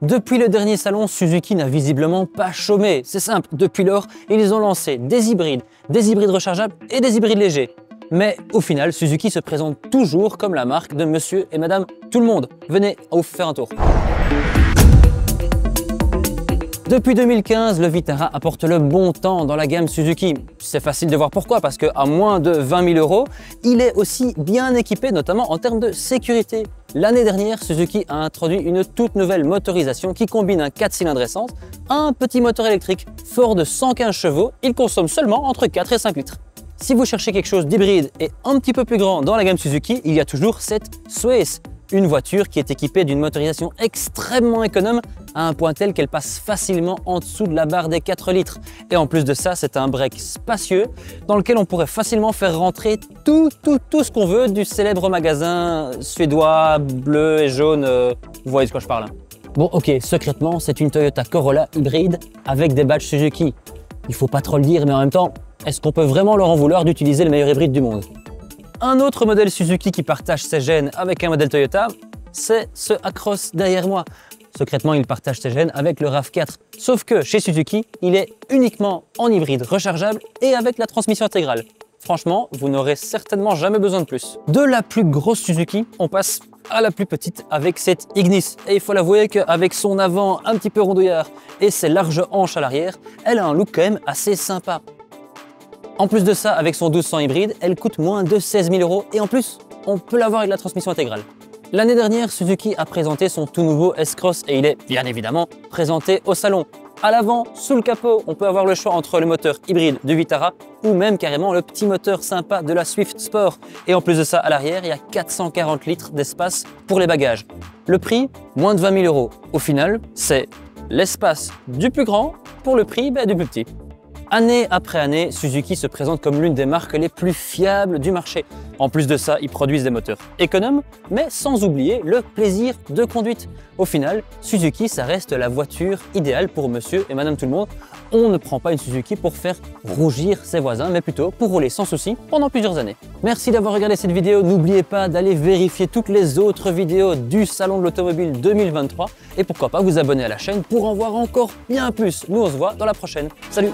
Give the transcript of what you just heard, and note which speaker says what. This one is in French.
Speaker 1: Depuis le dernier salon, Suzuki n'a visiblement pas chômé. C'est simple, depuis lors, ils ont lancé des hybrides rechargeables et des hybrides légers. Mais au final, Suzuki se présente toujours comme la marque de monsieur et madame tout le monde. Venez, on vous fait faire un tour. Depuis 2015, le Vitara apporte le bon temps dans la gamme Suzuki. C'est facile de voir pourquoi, parce qu'à moins de 20 000 €, il est aussi bien équipé, notamment en termes de sécurité. L'année dernière, Suzuki a introduit une toute nouvelle motorisation qui combine un 4 cylindres essence, un petit moteur électrique fort de 115 chevaux. Il consomme seulement entre 4 et 5 litres. Si vous cherchez quelque chose d'hybride et un petit peu plus grand dans la gamme Suzuki, il y a toujours cette Sways, une voiture qui est équipée d'une motorisation extrêmement économe à un point tel qu'elle passe facilement en dessous de la barre des 4 litres. Et en plus de ça, c'est un break spacieux dans lequel on pourrait facilement faire rentrer tout ce qu'on veut du célèbre magasin suédois bleu et jaune. Vous voyez de quoi je parle. Bon ok, secrètement, c'est une Toyota Corolla hybride avec des badges Suzuki. Il faut pas trop le dire, mais en même temps, est-ce qu'on peut vraiment leur en vouloir d'utiliser le meilleur hybride du monde? Un autre modèle Suzuki qui partage ses gènes avec un modèle Toyota, c'est ce Acros derrière moi. Secrètement, il partage ses gènes avec le RAV4. Sauf que chez Suzuki, il est uniquement en hybride rechargeable et avec la transmission intégrale. Franchement, vous n'aurez certainement jamais besoin de plus. De la plus grosse Suzuki, on passe à la plus petite avec cette Ignis. Et il faut l'avouer qu'avec son avant un petit peu rondouillard et ses larges hanches à l'arrière, elle a un look quand même assez sympa. En plus de ça, avec son 1200 hybride, elle coûte moins de 16 000 € et en plus, on peut l'avoir avec la transmission intégrale. L'année dernière, Suzuki a présenté son tout nouveau S-Cross et il est bien évidemment présenté au salon. À l'avant, sous le capot, on peut avoir le choix entre le moteur hybride du Vitara ou même carrément le petit moteur sympa de la Swift Sport. Et en plus de ça, à l'arrière, il y a 440 litres d'espace pour les bagages. Le prix, moins de 20 000 €. Au final, c'est l'espace du plus grand pour le prix du plus petit. Année après année, Suzuki se présente comme l'une des marques les plus fiables du marché. En plus de ça, ils produisent des moteurs économes, mais sans oublier le plaisir de conduite. Au final, Suzuki, ça reste la voiture idéale pour monsieur et madame tout le monde. On ne prend pas une Suzuki pour faire rougir ses voisins, mais plutôt pour rouler sans souci pendant plusieurs années. Merci d'avoir regardé cette vidéo. N'oubliez pas d'aller vérifier toutes les autres vidéos du Salon de l'Automobile 2023 et pourquoi pas vous abonner à la chaîne pour en voir encore bien plus. Nous, on se voit dans la prochaine. Salut!